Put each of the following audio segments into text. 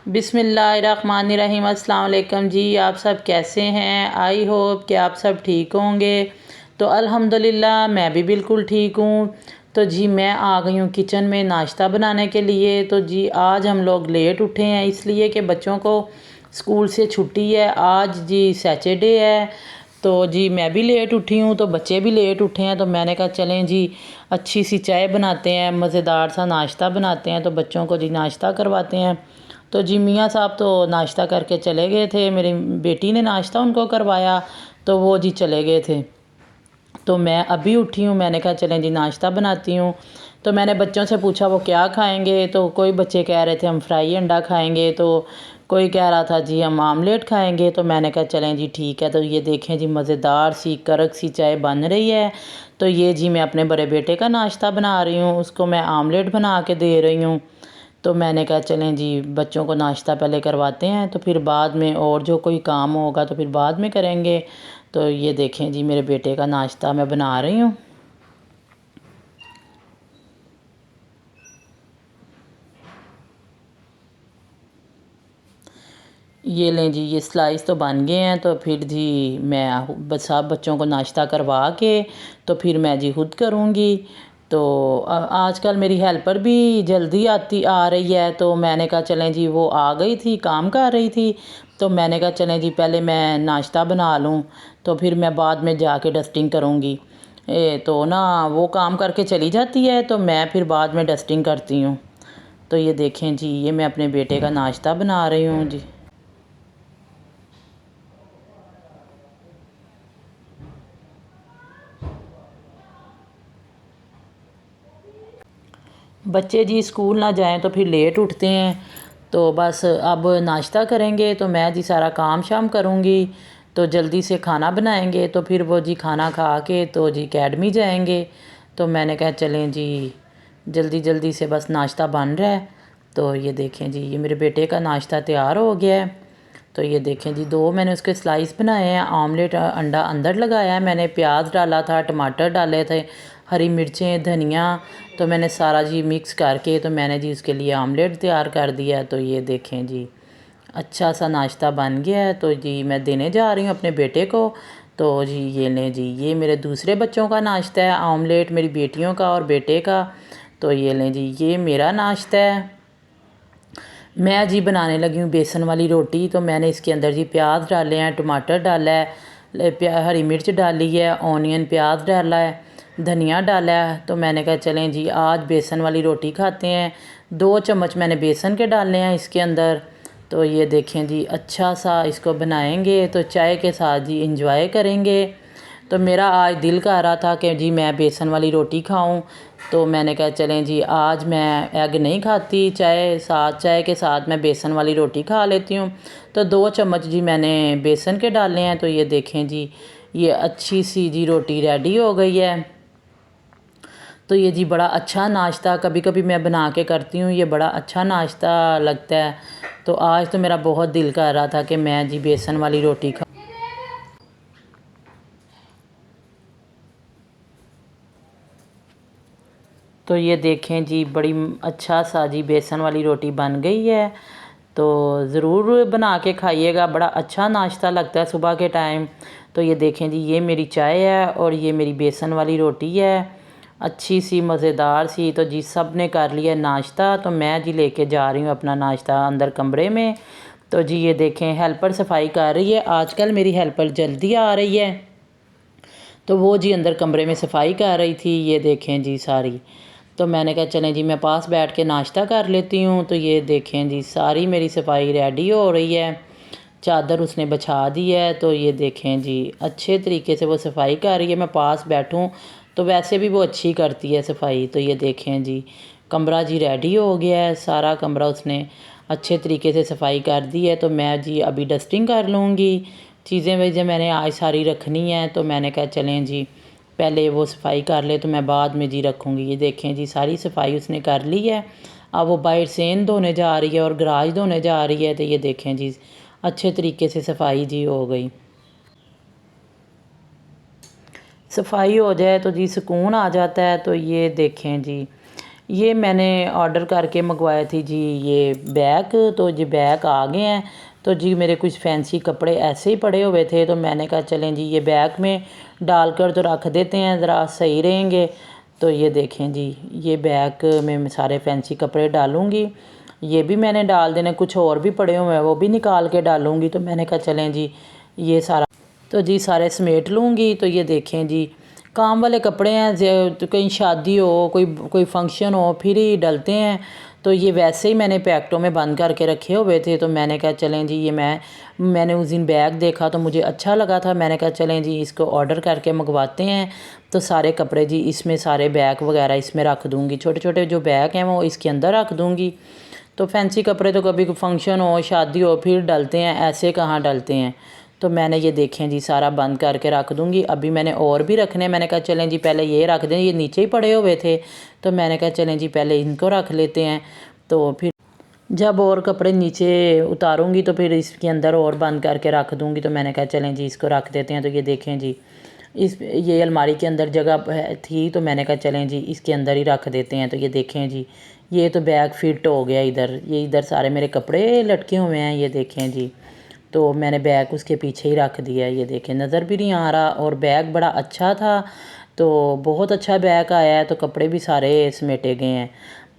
बिस्मिल्लाहिर्रहमानिर्रहीम। अस्सलाम वालेकुम जी। आप सब कैसे हैं? आई होप कि आप सब ठीक होंगे। तो अल्हम्दुलिल्लाह मैं भी बिल्कुल ठीक हूँ। तो जी मैं आ गई हूँ किचन में नाश्ता बनाने के लिए। तो जी आज हम लोग लेट उठे हैं इसलिए कि बच्चों को स्कूल से छुट्टी है। आज जी सैटरडे है। तो जी मैं भी लेट उठी हूँ तो बच्चे भी लेट उठे हैं। तो मैंने कहा चलें जी अच्छी सी चाय बनाते हैं, मज़ेदार सा नाश्ता बनाते हैं। तो बच्चों को जी नाश्ता करवाते हैं। तो जी मियाँ साहब तो नाश्ता करके चले गए थे। मेरी बेटी ने नाश्ता उनको करवाया तो वो जी चले गए थे। तो मैं अभी उठी हूँ, मैंने कहा चलें जी नाश्ता बनाती हूँ। तो मैंने बच्चों से पूछा वो क्या खाएंगे। तो कोई बच्चे कह रहे थे हम फ्राई अंडा खाएंगे, तो कोई कह रहा था जी हम आमलेट खाएंगे। तो मैंने कहा चलें जी ठीक है। तो ये देखें जी मज़ेदार सी कड़क सी चाय बन रही है। तो ये जी मैं अपने बड़े बेटे का नाश्ता बना रही हूँ, उसको मैं आमलेट बना के दे रही हूँ। तो मैंने कहा चलें जी बच्चों को नाश्ता पहले करवाते हैं तो फिर बाद में और जो कोई काम होगा तो फिर बाद में करेंगे। तो ये देखें जी मेरे बेटे का नाश्ता मैं बना रही हूँ। ये लें जी ये स्लाइस तो बन गए हैं। तो फिर जी मैं बस सब बच्चों को नाश्ता करवा के तो फिर मैं जी खुद करूँगी। तो आजकल मेरी हेल्पर भी जल्दी आ रही है। तो मैंने कहा चलें जी वो आ गई थी, काम कर रही थी। तो मैंने कहा चलें जी पहले मैं नाश्ता बना लूँ तो फिर मैं बाद में जाके डस्टिंग करूँगी। तो ना वो काम करके चली जाती है तो मैं फिर बाद में डस्टिंग करती हूँ। तो ये देखें जी ये मैं अपने बेटे का नाश्ता बना रही हूँ जी। बच्चे जी स्कूल ना जाएं तो फिर लेट उठते हैं। तो बस अब नाश्ता करेंगे तो मैं जी सारा काम शाम करूँगी। तो जल्दी से खाना बनाएंगे तो फिर वो जी खाना खा के तो जी अकेडमी जाएंगे। तो मैंने कहा चलें जी जल्दी जल्दी से बस नाश्ता बन रहा है। तो ये देखें जी ये मेरे बेटे का नाश्ता तैयार हो गया है। तो ये देखें जी दो मैंने उसके स्लाइस बनाए हैं, आमलेट अंडा अंदर लगाया है, मैंने प्याज डाला था, टमाटर डाले थे, हरी मिर्चें, धनिया। तो मैंने सारा जी मिक्स करके तो मैंने जी उसके लिए आमलेट तैयार कर दिया। तो ये देखें जी अच्छा सा नाश्ता बन गया है। तो जी मैं देने जा रही हूँ अपने बेटे को। तो जी ये लें जी ये मेरे दूसरे बच्चों का नाश्ता है, आमलेट मेरी बेटियों का और बेटे का। तो ये लें जी ये मेरा नाश्ता है। मैं जी बनाने लगी हूँ बेसन वाली रोटी। तो मैंने इसके अंदर जी प्याज डाले हैं, टमाटर डाला है, हरी मिर्च डाली है, ऑनियन प्याज डाला है, धनिया डाला है। तो मैंने कहा चलें जी आज बेसन वाली रोटी खाते हैं। 2 चम्मच मैंने बेसन के डाले हैं इसके अंदर। तो ये देखें जी अच्छा सा इसको बनाएंगे तो चाय के साथ जी इंजॉय करेंगे। तो मेरा आज दिल कर रहा था कि जी मैं बेसन वाली रोटी खाऊं। तो मैंने कहा चलें जी आज मैं एग नहीं खाती, चाय के साथ मैं बेसन वाली रोटी खा लेती हूँ। तो 2 चम्मच जी मैंने बेसन के डाले हैं। तो ये देखें जी ये अच्छी सी जी रोटी रेडी हो गई है। तो ये जी बड़ा अच्छा नाश्ता कभी कभी मैं बना के करती हूँ, ये बड़ा अच्छा नाश्ता लगता है। तो आज तो मेरा बहुत दिल कर रहा था कि मैं जी बेसन वाली रोटी खा। तो ये देखें जी बड़ी अच्छा सा जी बेसन वाली रोटी बन गई है। तो ज़रूर बना के खाइएगा, बड़ा अच्छा नाश्ता लगता है सुबह के टाइम। तो ये देखें जी ये मेरी चाय है और ये मेरी बेसन वाली रोटी है, अच्छी सी मज़ेदार सी। तो जी सब ने कर लिया नाश्ता। तो मैं जी लेके जा रही हूँ अपना नाश्ता अंदर कमरे में। तो जी ये देखें हेल्पर सफाई कर रही है, आजकल मेरी हेल्पर जल्दी आ रही है। तो वो जी अंदर कमरे में सफाई कर रही थी, ये देखें जी सारी। तो मैंने कहा चलें जी मैं पास बैठ के नाश्ता कर लेती हूँ। तो ये देखें जी सारी मेरी सफाई रेडी हो रही है, चादर उसने बिछा दी है। तो ये देखें जी अच्छे तरीके से वो सफाई कर रही है, मैं पास बैठूँ तो वैसे भी वो अच्छी करती है सफाई। तो ये देखें जी कमरा जी रेडी हो गया है, सारा कमरा उसने अच्छे तरीके से सफाई कर दी है। तो मैं जी अभी डस्टिंग कर लूँगी, चीज़ें वैसे मैंने आज सारी रखनी है। तो मैंने कहा चलें जी पहले वो सफाई कर ले तो मैं बाद में जी रखूँगी। ये देखें जी सारी सफाई उसने कर ली है। अब वो बाहर सेन धोने जा रही है और गराज धोने जा रही है। तो ये देखें जी अच्छे तरीके से सफाई जी हो गई। सफाई हो जाए तो जी सुकून आ जाता है। तो ये देखें जी ये मैंने ऑर्डर करके मंगवाए थे जी ये बैग, तो जी बैग आ गए हैं। तो जी मेरे कुछ फैंसी कपड़े ऐसे ही पड़े हुए थे, तो मैंने कहा चलें जी ये बैग में डालकर तो रख देते हैं, ज़रा सही रहेंगे। तो ये देखें जी, ये बैग में मैं सारे फैंसी कपड़े डालूँगी। ये भी मैंने डाल देने, कुछ और भी पड़े हुए हैं वो भी निकाल के डालूँगी। तो मैंने कहा चलें जी ये सारा, तो जी सारे समेट लूँगी। तो ये देखें जी काम वाले कपड़े हैं, तो कहीं शादी हो, कोई फंक्शन हो फिर ही डलते हैं। तो ये वैसे ही मैंने पैकेटों में बंद करके रखे हुए थे। तो मैंने कहा चलें जी ये मैंने उस दिन बैग देखा तो मुझे अच्छा लगा था, मैंने कहा चलें जी इसको ऑर्डर करके मंगवाते हैं। तो सारे कपड़े जी इसमें, सारे बैग वगैरह इसमें रख दूँगी, छोटे छोटे जो बैग हैं वो इसके अंदर रख दूँगी। तो फैंसी कपड़े तो कभी फंक्शन हो, शादी हो फिर डलते हैं, ऐसे कहाँ डलते हैं। तो मैंने ये देखें जी सारा बंद करके रख दूँगी। अभी मैंने और भी रखने, मैंने कहा चलें जी पहले ये रख दें, ये नीचे ही पड़े हुए थे। तो मैंने कहा चलें जी पहले इनको रख लेते हैं। तो फिर जब और कपड़े नीचे उतारूँगी तो फिर इसके अंदर और बंद करके रख दूँगी। तो मैंने कहा चलें जी इसको रख देते हैं। तो ये देखें जी ये अलमारी के अंदर जगह थी, तो मैंने कहा चलें जी इसके अंदर ही रख देते हैं। तो ये देखें जी ये तो बैग फिट हो गया इधर, ये इधर सारे मेरे कपड़े लटके हुए हैं, ये देखें जी। तो मैंने बैग उसके पीछे ही रख दिया, ये देखें नज़र भी नहीं आ रहा, और बैग बड़ा अच्छा था। तो बहुत अच्छा बैग आया है, तो कपड़े भी सारे समेटे गए हैं।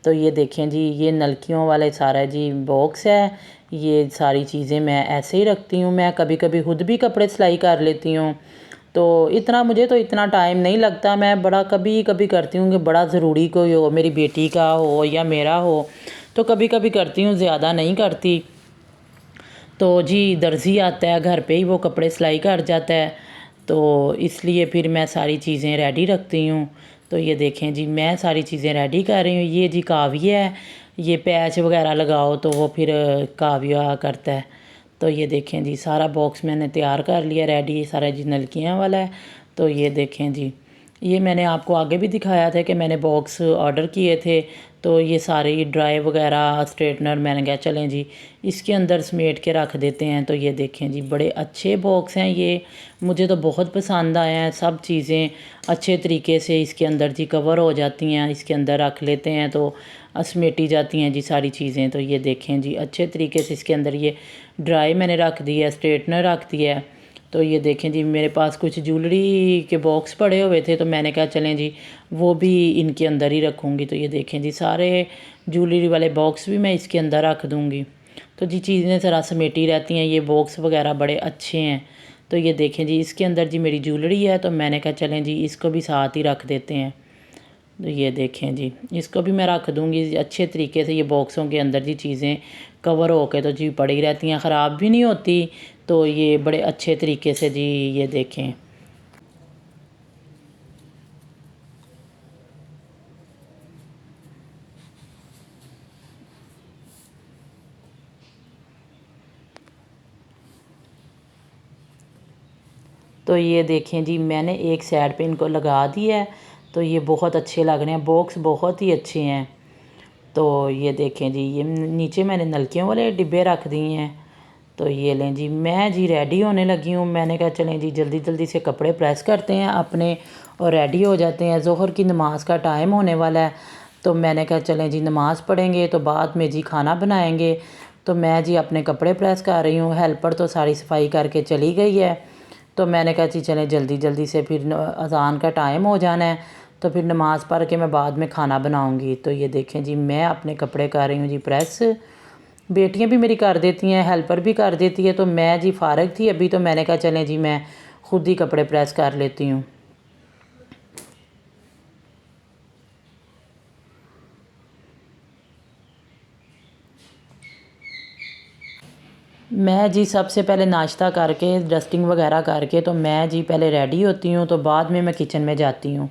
तो ये देखें जी ये नलकियों वाले सारा जी बॉक्स है, ये सारी चीज़ें मैं ऐसे ही रखती हूँ। मैं कभी कभी खुद भी कपड़े सिलाई कर लेती हूँ। तो मुझे तो इतना टाइम नहीं लगता, मैं बड़ा कभी कभी करती हूँ कि बड़ा ज़रूरी कोई हो, मेरी बेटी का हो या मेरा हो, तो कभी कभी करती हूँ, ज़्यादा नहीं करती। तो जी दर्जी आता है घर पे ही, वो कपड़े सिलाई कर जाता है। तो इसलिए फिर मैं सारी चीज़ें रेडी रखती हूँ। तो ये देखें जी मैं सारी चीज़ें रेडी कर रही हूँ। ये जी काव्य है, ये पैच वगैरह लगाओ तो वो फिर काव्य करता है। तो ये देखें जी सारा बॉक्स मैंने तैयार कर लिया रेडी, सारा जी नलकियाँ वाला है। तो ये देखें जी ये मैंने आपको आगे भी दिखाया था कि मैंने बॉक्स ऑर्डर किए थे। तो ये सारी ड्राई वगैरह स्ट्रेटनर मैंने कहा चलें जी इसके अंदर समेट के रख देते हैं। तो ये देखें जी बड़े अच्छे बॉक्स हैं, ये मुझे तो बहुत पसंद आए हैं। सब चीज़ें अच्छे तरीके से इसके अंदर जी कवर हो जाती हैं, इसके अंदर रख लेते हैं तो समेटी जाती हैं जी सारी चीज़ें। तो ये देखें जी अच्छे तरीके से इसके अंदर ये ड्राई मैंने रख दिया है, स्ट्रेटनर रख दिया है। तो ये देखें जी मेरे पास कुछ ज्वेलरी के बॉक्स पड़े हुए थे, तो मैंने कहा चलें जी वो भी इनके अंदर ही रखूँगी। तो ये देखें जी सारे ज्वेलरी वाले बॉक्स भी मैं इसके अंदर रख दूँगी। तो जी चीज़ें ज़रा समेटी रहती हैं, ये बॉक्स वगैरह बड़े अच्छे हैं। तो ये देखें जी इसके अंदर जी मेरी ज्वेलरी है, तो मैंने कहा चलें जी इसको भी साथ ही रख देते हैं। तो ये देखें जी इसको भी मैं रख दूँगी अच्छे तरीके से। ये बॉक्सों के अंदर जी चीज़ें कवर होके तो जी पड़ी रहती हैं, ख़राब भी नहीं होती। तो ये बड़े अच्छे तरीके से जी ये देखें। तो ये देखें जी मैंने एक साइड पे इनको लगा दिया है। तो ये बहुत अच्छे लग रहे हैं, बॉक्स बहुत ही अच्छे हैं। तो ये देखें जी ये नीचे मैंने नलकियों वाले डिब्बे रख दिए हैं। तो ये लें जी मैं जी रेडी होने लगी हूँ। मैंने कहा चलें जी जल्दी जल्दी से कपड़े प्रेस करते हैं अपने और रेडी हो जाते हैं। ज़ोहर की नमाज़ का टाइम होने वाला है। तो मैंने कहा चलें जी नमाज़ पढ़ेंगे तो बाद में जी खाना बनाएंगे। तो मैं जी अपने कपड़े प्रेस कर रही हूँ, हेल्पर तो सारी सफाई करके चली गई है। तो मैंने कहा जी चलें जल्दी जल्दी से, फिर अज़ान का टाइम हो जाना है, तो फिर नमाज़ पढ़ के मैं बाद में खाना बनाऊंगी। तो ये देखें जी मैं अपने कपड़े कर रही हूँ जी प्रेस। बेटियां भी मेरी कर देती हैं, हेल्पर भी कर देती है। तो मैं जी फ़ारग थी अभी, तो मैंने कहा चलें जी मैं ख़ुद ही कपड़े प्रेस कर लेती हूँ। मैं जी सबसे पहले नाश्ता करके डस्टिंग वगैरह करके तो मैं जी पहले रेडी होती हूँ, तो बाद में मैं किचन में जाती हूँ।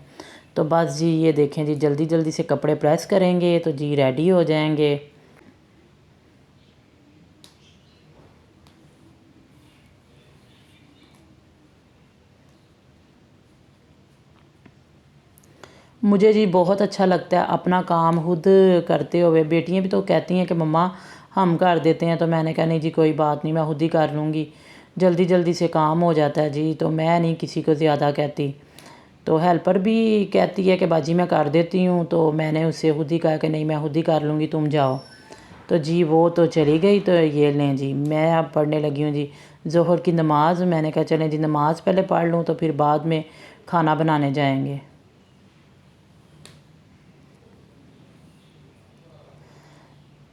तो बस जी ये देखें जी जल्दी जल्दी से कपड़े प्रेस करेंगे तो जी रेडी हो जाएंगे। मुझे जी बहुत अच्छा लगता है अपना काम खुद करते हुए। बेटियां भी तो कहती हैं कि मम्मा हम कर देते हैं, तो मैंने कहा नहीं जी कोई बात नहीं, मैं खुद ही कर लूँगी। जल्दी जल्दी से काम हो जाता है जी, तो मैं नहीं किसी को ज़्यादा कहती। तो हेल्पर भी कहती है कि बाजी मैं कर देती हूँ, तो मैंने उससे खुद ही कहा कि नहीं मैं खुद ही कर लूँगी, तुम जाओ। तो जी वो तो चली गई। तो ये लें जी मैं अब पढ़ने लगी हूँ जी ज़ोहर की नमाज़। मैंने कहा चलें जी नमाज़ पहले पढ़ लूँ तो फिर बाद में खाना बनाने जाएंगे।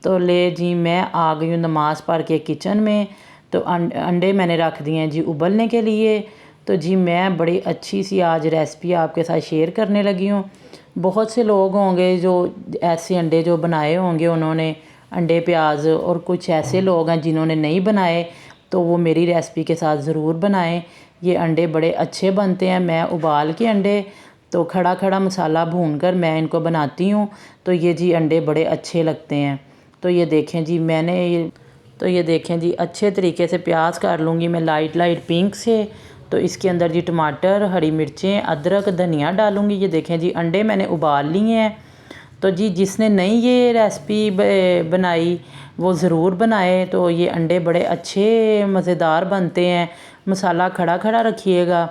तो ले जी मैं आ गई हूँ नमाज़ पढ़ के किचन में। तो अंडे मैंने रख दिए हैं जी उबलने के लिए। तो जी मैं बड़ी अच्छी सी आज रेसिपी आपके साथ शेयर करने लगी हूँ। बहुत से लोग होंगे जो ऐसे अंडे जो बनाए होंगे उन्होंने अंडे प्याज, और कुछ ऐसे लोग हैं जिन्होंने नहीं बनाए, तो वो मेरी रेसिपी के साथ ज़रूर बनाएं। ये अंडे बड़े अच्छे बनते हैं। मैं उबाल के अंडे तो खड़ा खड़ा मसाला भूनकर मैं इनको बनाती हूँ। तो ये जी अंडे बड़े अच्छे लगते हैं। तो ये देखें जी ये देखें जी अच्छे तरीके से प्याज काट लूँगी मैं लाइट लाइट पिंक से। तो इसके अंदर जी टमाटर, हरी मिर्चें, अदरक, धनिया डालूँगी। ये देखें जी अंडे मैंने उबाल लिए हैं। तो जी जिसने नहीं ये रेसिपी बनाई वो ज़रूर बनाए। तो ये अंडे बड़े अच्छे मज़ेदार बनते हैं। मसाला खड़ा खड़ा रखिएगा।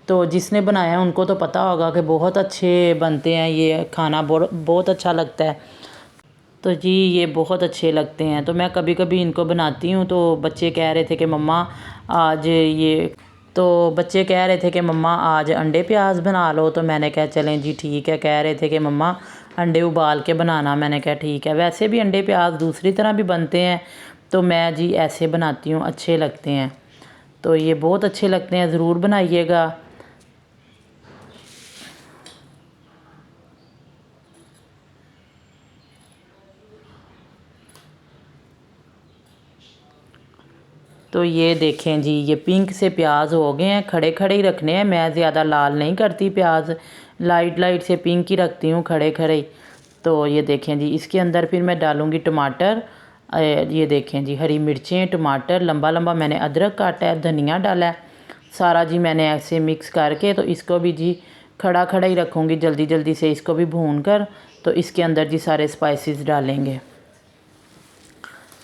तो जिसने बनाया है उनको तो पता होगा कि बहुत अच्छे बनते हैं, ये खाना बहुत अच्छा लगता है। तो जी ये बहुत अच्छे लगते हैं। तो मैं कभी कभी इनको बनाती हूँ। तो बच्चे कह रहे थे कि मम्मा आज ये तो बच्चे कह रहे थे कि मम्मा आज अंडे प्याज बना लो। तो मैंने कहा चलें जी ठीक है। कह रहे थे कि मम्मा अंडे उबाल के बनाना। मैंने कहा ठीक है। वैसे भी अंडे प्याज दूसरी तरह भी बनते हैं, तो मैं जी ऐसे बनाती हूँ, अच्छे लगते हैं। तो ये बहुत अच्छे लगते हैं, ज़रूर बनाइएगा। तो ये देखें जी ये पिंक से प्याज हो गए हैं, खड़े खड़े ही रखने हैं। मैं ज़्यादा लाल नहीं करती प्याज, लाइट लाइट से पिंक ही रखती हूँ, खड़े खड़े ही। तो ये देखें जी इसके अंदर फिर मैं डालूँगी टमाटर। ये देखें जी हरी मिर्चें, टमाटर, लंबा लंबा मैंने अदरक काटा है, धनिया डाला है। सारा जी मैंने ऐसे मिक्स करके तो इसको भी जी खड़ा खड़ा ही रखूँगी, जल्दी जल्दी से इसको भी भून कर। तो इसके अंदर जी सारे स्पाइसेस डालेंगे,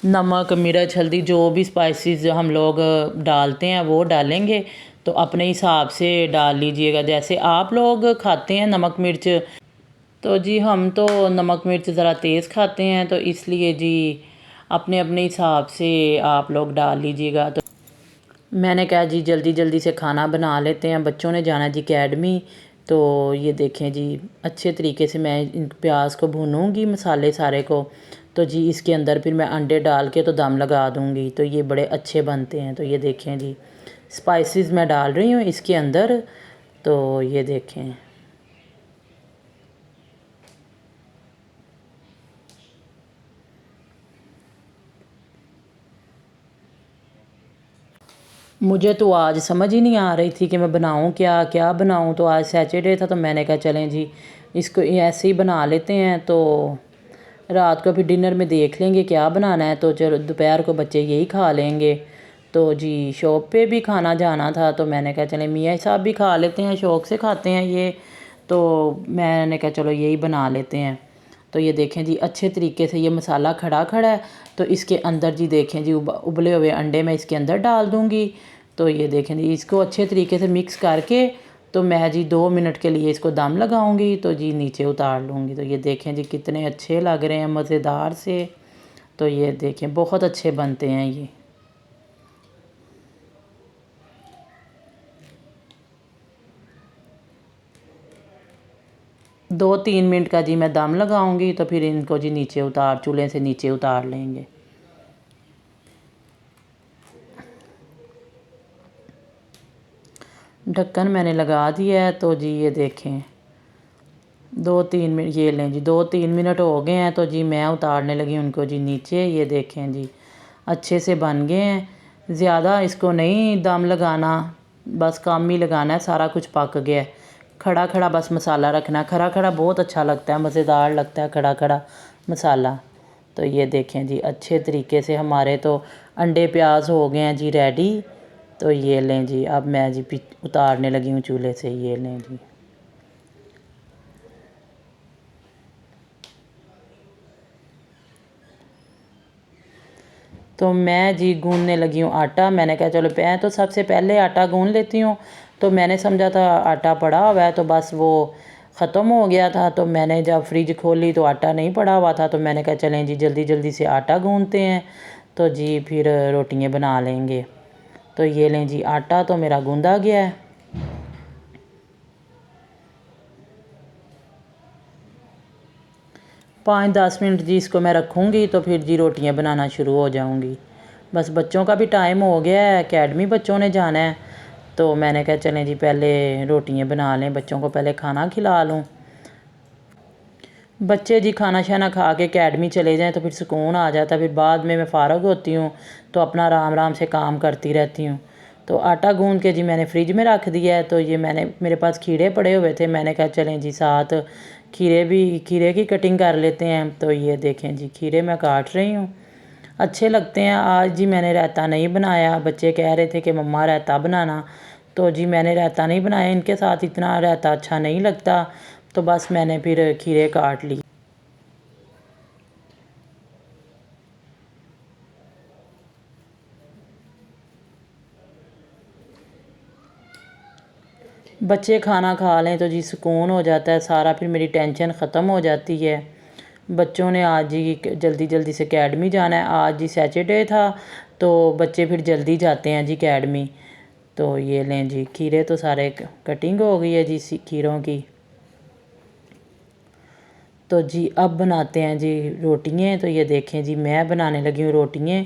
नमक, मिर्च, हल्दी, जो भी स्पाइसेस हम लोग डालते हैं वो डालेंगे। तो अपने हिसाब से डाल लीजिएगा जैसे आप लोग खाते हैं नमक मिर्च। तो जी हम तो नमक मिर्च ज़रा तेज़ खाते हैं, तो इसलिए जी अपने अपने हिसाब से आप लोग डाल लीजिएगा। तो मैंने कहा जी जल्दी जल्दी से खाना बना लेते हैं, बच्चों ने जाना जी अकेडमी। तो ये देखें जी अच्छे तरीके से मैं इन प्याज को भूनूंगी, मसाले सारे को। तो जी इसके अंदर फिर मैं अंडे डाल के तो दम लगा दूंगी। तो ये बड़े अच्छे बनते हैं। तो ये देखें जी स्पाइसेस मैं डाल रही हूँ इसके अंदर। तो ये देखें मुझे तो आज समझ ही नहीं आ रही थी कि मैं बनाऊं क्या क्या बनाऊं। तो आज सैटरडे था तो मैंने कहा चलें जी इसको ऐसे ही बना लेते हैं। तो रात को फिर डिनर में देख लेंगे क्या बनाना है। तो चलो दोपहर को बच्चे यही खा लेंगे। तो जी शॉप पे भी खाना जाना था, तो मैंने कहा चले मियाँ साहब भी खा लेते हैं, शौक़ से खाते हैं ये। तो मैंने कहा चलो यही बना लेते हैं। तो ये देखें जी अच्छे तरीके से ये मसाला खड़ा खड़ा है। तो इसके अंदर जी देखें जी उबले हुए अंडे मैं इसके अंदर डाल दूँगी। तो ये देखें जी इसको अच्छे तरीके से मिक्स करके तो मैं जी 2 मिनट के लिए इसको दम लगाऊंगी। तो जी नीचे उतार लूँगी। तो ये देखें जी कितने अच्छे लग रहे हैं, मज़ेदार से। तो ये देखें बहुत अच्छे बनते हैं ये। 2-3 मिनट का जी मैं दम लगाऊंगी। तो फिर इनको जी नीचे उतार चूल्हे से नीचे उतार लेंगे। ढक्कन मैंने लगा दिया है। तो जी ये देखें 2-3 मिनट, ये लें जी 2-3 मिनट हो गए हैं। तो जी मैं उतारने लगी उनको जी नीचे। ये देखें जी अच्छे से बन गए हैं। ज़्यादा इसको नहीं दम लगाना, बस कम ही लगाना है, सारा कुछ पक गया है। खड़ा खड़ा बस मसाला रखना है। खड़ा खड़ा बहुत अच्छा लगता है, मज़ेदार लगता है खड़ा खड़ा मसाला। तो ये देखें जी अच्छे तरीके से हमारे तो अंडे प्याज हो गए हैं जी रेडी। तो ये लें जी अब मैं जी उतारने लगी हूँ चूल्हे से। ये लें जी तो मैं जी गूँदने लगी हूँ आटा। मैंने कहा चलो मैं तो सबसे पहले आटा गूँध लेती हूँ। तो मैंने समझा था आटा पड़ा हुआ है, तो बस वो ख़त्म हो गया था। तो मैंने जब फ्रिज खोली तो आटा नहीं पड़ा हुआ था, तो मैंने कहा चलें जी जल्दी जल्दी से आटा गूँथते हैं, तो जी फिर रोटियां बना लेंगे। तो ये लें जी, आटा तो मेरा गूँधा गया है। 5-10 मिनट जी इसको मैं रखूँगी, तो फिर जी रोटियां बनाना शुरू हो जाऊँगी। बस बच्चों का भी टाइम हो गया है, अकेडमी बच्चों ने जाना है, तो मैंने कहा चलें जी पहले रोटियां बना लें, बच्चों को पहले खाना खिला लूँ। बच्चे जी खाना शाना खा के अकेडमी चले जाएं तो फिर सुकून आ जाता है। फिर बाद में मैं फ़ारग होती हूँ तो अपना आराम आराम से काम करती रहती हूँ। तो आटा गूँध के जी मैंने फ्रिज में रख दिया है। तो ये मेरे पास खीरे पड़े हुए थे, मैंने कहा चलें जी साथ खीरे की कटिंग कर लेते हैं। तो ये देखें जी खीरे मैं काट रही हूँ, अच्छे लगते हैं। आज जी मैंने रायता नहीं बनाया, बच्चे कह रहे थे कि मम्मा रायता बनाना, तो जी मैंने रायता नहीं बनाया, इनके साथ इतना रायता अच्छा नहीं लगता, तो बस मैंने फिर खीरे काट ली। बच्चे खाना खा लें तो जी सुकून हो जाता है सारा, फिर मेरी टेंशन ख़त्म हो जाती है। बच्चों ने आज जी जल्दी जल्दी से अकेडमी जाना है, आज जी सैटरडे था, तो बच्चे फिर जल्दी जाते हैं जी अकेडमी। तो ये लें जी खीरे तो सारे कटिंग हो गई है जी खीरों की। तो जी अब बनाते हैं जी रोटियाँ। तो ये देखें जी मैं बनाने लगी हूँ रोटियाँ।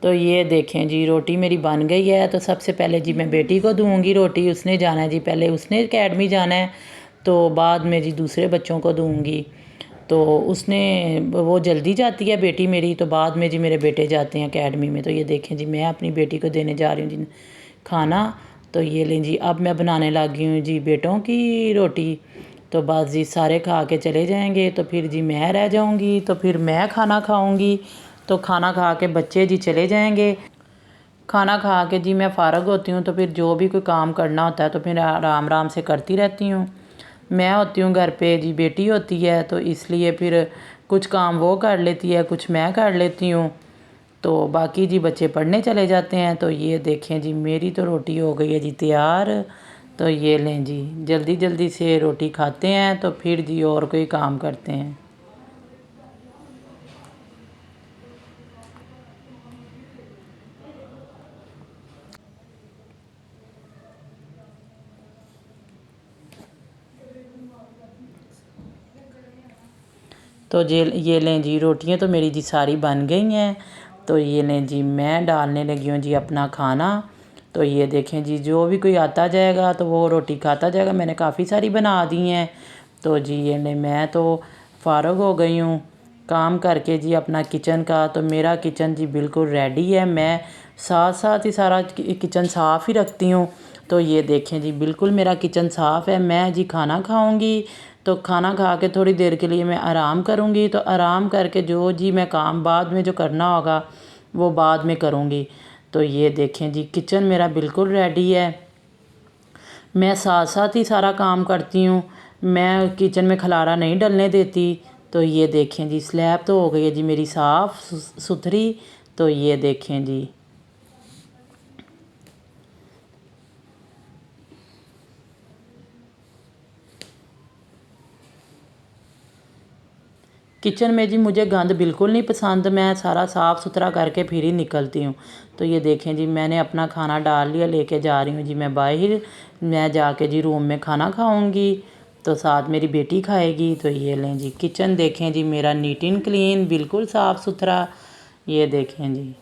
तो ये देखें जी रोटी मेरी बन गई है। तो सबसे पहले जी मैं बेटी को दूँगी रोटी, उसने जाना है जी, पहले उसने अकेडमी जाना है, तो बाद में जी दूसरे बच्चों को दूँगी। तो वो जल्दी जाती है बेटी मेरी, तो बाद में जी मेरे बेटे जाते हैं अकेडमी में। तो ये देखें जी मैं अपनी बेटी को देने जा रही हूँ जी खाना। तो ये लें जी अब मैं बनाने लगी हूँ जी बेटों की रोटी। तो बस जी सारे खा के चले जाएंगे, तो फिर जी मैं रह जाऊँगी, तो फिर मैं खाना खाऊँगी। तो खाना खा के बच्चे जी चले जाएंगे। खाना खा के जी मैं फ़ारग होती हूँ, तो फिर जो भी कोई काम करना होता है तो फिर आराम आराम से करती रहती हूँ। मैं होती हूँ घर पे जी, बेटी होती है, तो इसलिए फिर कुछ काम वो कर लेती है, कुछ मैं कर लेती हूँ। तो बाकी जी बच्चे पढ़ने चले जाते हैं। तो ये देखें जी मेरी तो रोटी हो गई है जी तैयार। तो ये लें जी जल्दी जल्दी से रोटी खाते हैं, तो फिर जी और कोई काम करते हैं। तो ये लें जी रोटियां तो मेरी जी सारी बन गई हैं। तो ये लें जी मैं डालने लगी हूँ जी अपना खाना। तो ये देखें जी जो भी कोई आता जाएगा तो वो रोटी खाता जाएगा। मैंने काफ़ी सारी बना दी हैं। तो जी ये लें मैं तो फ़ारग हो गई हूँ काम करके जी अपना किचन का। तो मेरा किचन जी बिल्कुल रेडी है। मैं साथ साथ ही सारा किचन साफ़ ही रखती हूँ। तो ये देखें जी बिल्कुल मेरा किचन साफ़ है। मैं जी खाना खाऊंगी, तो खाना खा के थोड़ी देर के लिए मैं आराम करूंगी। तो आराम करके जो जी मैं काम बाद में जो करना होगा वो बाद में करूंगी। तो ये देखें जी किचन मेरा बिल्कुल रेडी है। मैं साथ साथ ही सारा काम करती हूँ, मैं किचन में खलारा नहीं डलने देती। तो ये देखें जी स्लैब तो हो गई है जी मेरी साफ़ सुथरी। तो ये देखें जी किचन में जी मुझे गंद बिल्कुल नहीं पसंद, मैं सारा साफ़ सुथरा करके फिर ही निकलती हूँ। तो ये देखें जी मैंने अपना खाना डाल लिया, लेके जा रही हूँ जी मैं बाहर। मैं जाके जी रूम में खाना खाऊंगी, तो साथ मेरी बेटी खाएगी। तो ये लें जी किचन देखें जी मेरा नीट एंड क्लीन बिल्कुल साफ़ सुथरा। ये देखें जी।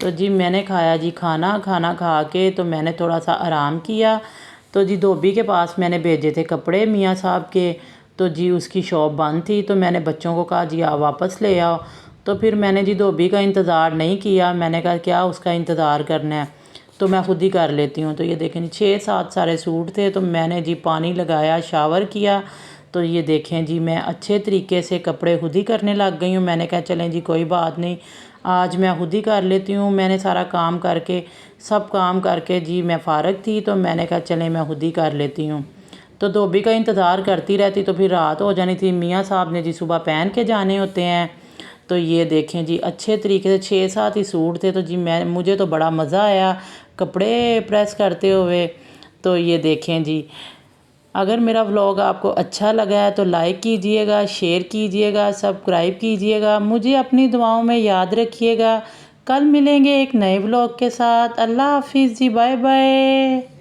तो जी मैंने खाया जी खाना खा के तो मैंने थोड़ा सा आराम किया। तो जी धोबी के पास मैंने भेजे थे कपड़े मियाँ साहब के। तो जी उसकी शॉप बंद थी। तो मैंने बच्चों को कहा जी आप वापस ले आओ। तो फिर मैंने जी धोबी का इंतज़ार नहीं किया। मैंने कहा क्या उसका इंतज़ार करना है, तो मैं ख़ुद ही कर लेती हूँ। तो ये देखें 6-7 सारे सूट थे, तो मैंने जी पानी लगाया, शावर किया। तो ये देखें जी मैं अच्छे तरीके से कपड़े खुद ही करने लग गई हूँ। मैंने कहा चलें जी कोई बात नहीं, आज मैं खुद ही कर लेती हूँ। मैंने सारा काम करके, सब काम करके जी मैं फ़ारग थी, तो मैंने कहा चलें मैं खुद ही कर लेती हूँ। तो धोबी का इंतज़ार करती रहती तो फिर रात हो जानी थी। मियाँ साहब ने जी सुबह पहन के जाने होते हैं। तो ये देखें जी अच्छे तरीके से 6-7 ही सूट थे। तो जी मुझे तो बड़ा मज़ा आया कपड़े प्रेस करते हुए। तो ये देखें जी, अगर मेरा व्लॉग आपको अच्छा लगा है तो लाइक कीजिएगा, शेयर कीजिएगा, सब्सक्राइब कीजिएगा। मुझे अपनी दुआओं में याद रखिएगा। कल मिलेंगे एक नए व्लॉग के साथ। अल्लाह हाफिज़ जी, बाय बाय।